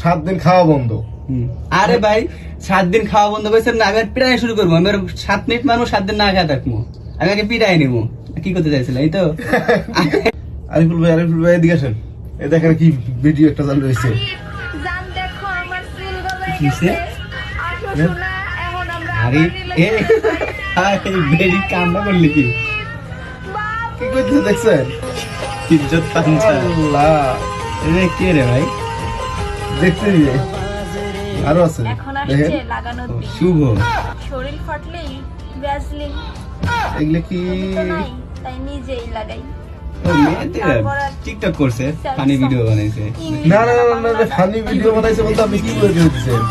7 দিন খাওয়া বন্ধ। আরে ভাই 7 দিন খাওয়া বন্ধ করেছেন না, আমি পিটাই শুরু করবো। আমি 7 মিনিট মানুষ 7 দিন না খেয়ে থাকবো, আমি আগে পিটাই নিবো। কি করতে চাইছিলাম এই তো। আরিফুল ভাই এদিকে আসেন, এই দেখেন কি ভিডিও একটা চালু হয়েছে। আরে বেরি কামনা করলি কি কি করতে দেখছেন? ইজ্জত পাঞ্চা আল্লাহ, রে কে রে ভাই? দেখতে দিবে আরো আছে এখন দেখেন। আসছে লাগানোর দিন। শুভ শরীর ফাটলেই ভ্যাসলিন, এগুলো কি তুমি তো নাই তাই নিজেই লাগাই। টিকটক করছে, ফানি ভিডিও বানাইছে। না না না না ফানি ভিডিও বানাইছে বলতে আপনি কি করে দিচ্ছেন?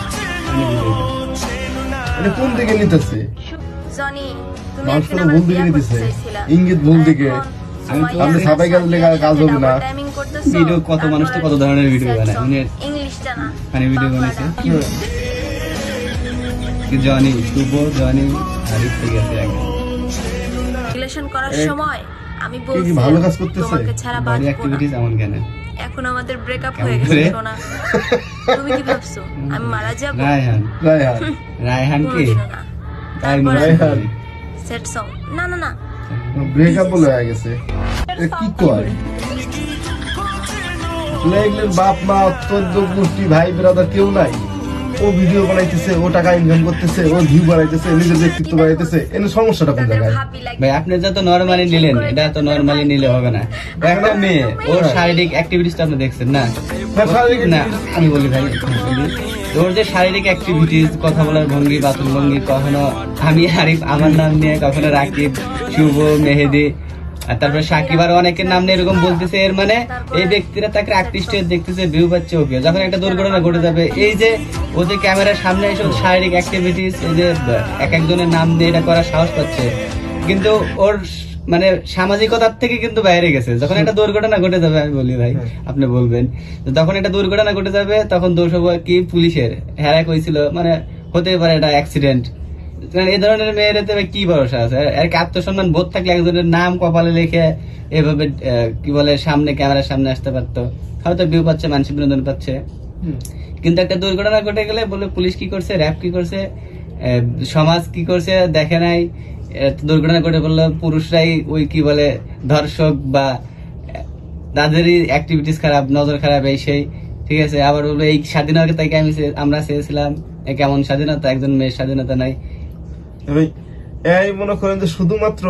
এটা কোন দিকে নিতেছে? জনি, তুমি মানুষ একদিন তো আমার ভুল দিকে বিয়ে নিতেছে, করতে চাইছিলা। ইঙ্গিত ভুল দিকে। আপনি সাবাই গেলে কাজ হবে না। ভিডিও কত মানুষ তো কত ধরনের ভিডিও বানায়, ইংলিশ জানা, ফানি ভিডিও বানাইছে। জনি, শুভ, জনি, আরিফ ঠিক আছে আগে। রিলেশন করার সময় আমি কি বলছি ভালো কাজ করতেছে? তোমাকে ছাড়া বডি বাঁচবো না। অ্যাক্টিভিটিস এমন কেন? এখন আমাদের ব্রেকআপ কেমন হয়ে গেছে করে? সোনা। তুমি কি ভাবছো আমি মারা যাব? রায়হান, রায়হান রায়হান কি? কোনোদিনও না। তাই তারপর মনে রায়হান। হয়। সেট সং, না না না, ব্রেকআপ বলে হয়ে গেছে। এ কি কয়? এগুলোর বাপ মা 14 গোষ্ঠী ভাই ব্রাদার কেউ নাই। ও ভিডিও বানাইতেছে, ও টাকা ইনকাম করতেছে, ও ভিউ বানাইতেছে, নিজের ব্যক্তিত্ব বানাইতেছে। এর সমস্যাটা কোন তাদের জায়গায়? ভাবি লাগে। ভাই আপনি যত নরমালি নিলেন, এটা তো নরমালি নিলে হবে না। ও একটা মেয়ে, ওর শারীরিক অ্যাক্টিভিটিসটা আপনি দেখছেন না? না আমি বলি ভাই, ওর যে শারীরিক অ্যাক্টিভিটিস, কথা বলার ভঙ্গি, বাথরুম ভঙ্গি, কখনো আমি আরিফ আমার নাম নিয়ে, কখনো রাকিব, শুভ, মেহেদি, আর তারপরে সাকিব, আর অনেকের নাম নিয়ে এরকম বলতেছে। এর মানে এই ব্যক্তিরা তাকে আর্টিস্ট দেখতেছে, ভিউ পাচ্ছে। ওকে যখন একটা দুর্ঘটনা ঘটে যাবে, এই যে ও যে ক্যামেরার সামনে এসে শারীরিক অ্যাক্টিভিটিস, এই যে এক একজনের নাম দিয়ে এটা করার সাহস পাচ্ছে, কিন্তু ওর মানে সামাজিকতার থেকে কিন্তু বাইরে গেছে। যখন একটা দুর্ঘটনা ঘটে যাবে, আমি বলি ভাই আপনি বলবেন, যখন একটা দুর্ঘটনা ঘটে যাবে তখন দোষ হবে কি পুলিশের। হ্যাঁ কইছিল মানে হতে পারে এটা অ্যাক্সিডেন্ট। এই ধরনের মেয়ের কি ভরসা আছে? আর কি আত্মসম্মান বোধ থাকলে একজনের নাম কপালে লিখে এভাবে কি বলে সামনে ক্যামেরার সামনে আসতে পারতো, হয়তো ভিউ পাচ্ছে, মানসিক বিনোদন পাচ্ছে। কিন্তু একটা দুর্ঘটনা ঘটে গেলে বলে পুলিশ কি করছে, র্যাব কি করছে, সমাজ কি করছে দেখে নাই। দুর্ঘটনা ঘটে বললো পুরুষরাই ওই কি বলে ধর্ষক, বা তাদেরই অ্যাক্টিভিটিস খারাপ, নজর খারাপ, এই সেই। ঠিক আছে, আবার বলবো এই স্বাধীনতা তাকে আমরা চেয়েছিলাম, কেমন স্বাধীনতা? একজন মেয়ের স্বাধীনতা নাই। এই মনে করেন যে শুধুমাত্র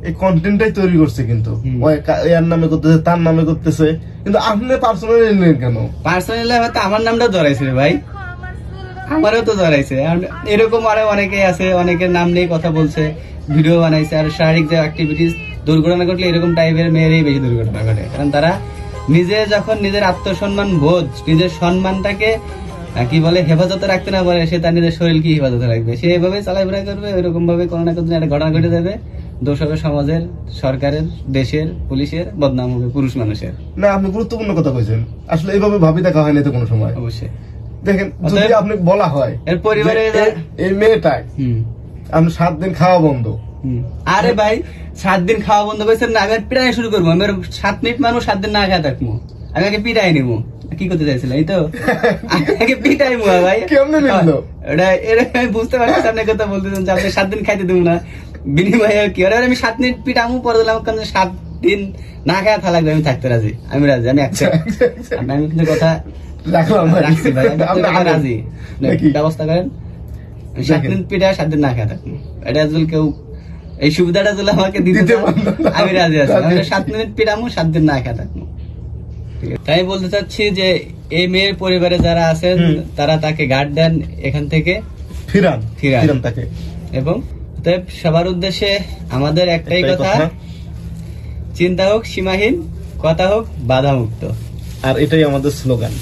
এই কন্টেন্টটাই তৈরি করছে, কিন্তু এর নামে করতেছে, তার নামে করতেছে, কিন্তু আপনি পার্সোনালি নিলেন কেন? পার্সোনালি হয়তো আমার নামটা জড়াইছে ভাই, আমারও তো জড়াইছে। আর এরকম আরো অনেকেই আছে, অনেকের নাম নিয়ে কথা বলছে, ভিডিও বানাইছে। আর শারীরিক যে অ্যাক্টিভিটিস, দুর্ঘটনা ঘটলে এরকম টাইপের মেয়েরই বেশি দুর্ঘটনা ঘটে, কারণ তারা নিজে যখন নিজের আত্মসম্মান বোধ, নিজের সম্মানটাকে কি বলে হেফাজতে রাখতে না পারে, সে তার নিজের শরীর কি হেফাজতে রাখবে? সে এভাবে চলাফেরা করবে, ওইরকম ভাবে কোনো না কোনো একটা ঘটনা ঘটে যাবে, দোষ হবে সমাজের, সরকারের, দেশের, পুলিশের, বদনাম হবে পুরুষ মানুষের। না আপনি গুরুত্বপূর্ণ কথা কইছেন, আসলে এইভাবে ভাবি দেখা হয়নি তো কোনো সময়। অবশ্যই দেখেন, যদি আপনি বলা হয় এর পরিবারে এই মেয়েটাই আপনি 7 দিন খাওয়া বন্ধ। আরে ভাই 7 দিন খাওয়া বন্ধ করেছেন না, আমি পিটাই শুরু করবো। আমি 7 মিনিট মানুষ 7 দিন না খেয়ে থাকবো, আমি আগে পিটাই নিবো। কি করতে চাইছিলাম এই তো, আগে পিটাই মুয়া ভাই। কেমনে নিলো এটা আমি বুঝতে পারছি আপনি কথা বলতেছেন যে আপনি 7 দিন খাইতে দেবো না, বিনিময়ে কি? আমি 7 মিনিট পিটামু, পরে দিলাম 7 দিন না খাওয়া থা লাগবে, আমি থাকতে রাজি, আমি রাজি, আমি আমি কিন্তু কথা রাখছি ভাই, আমি রাজি। ব্যবস্থা করেন, 7 দিন পিঠা 7 দিন না খেয়ে থাকবো। এটা যদি কেউ এই সুবিধাটা যদি আমাকে দিতে আমি রাজি আছি। 7 মিনিট পিঠামু, 7 দিন না খেয়ে থাকবো। তাই বলতে চাচ্ছি যে এই মেয়ের পরিবারে যারা আছেন তারা তাকে গার্ড দেন, এখান থেকে ফিরান তাকে। এবং সবার উদ্দেশ্যে আমাদের একটাই কথা, চিন্তা হোক সীমাহীন, কথা হোক বাধা মুক্ত। আর এটাই আমাদের স্লোগান।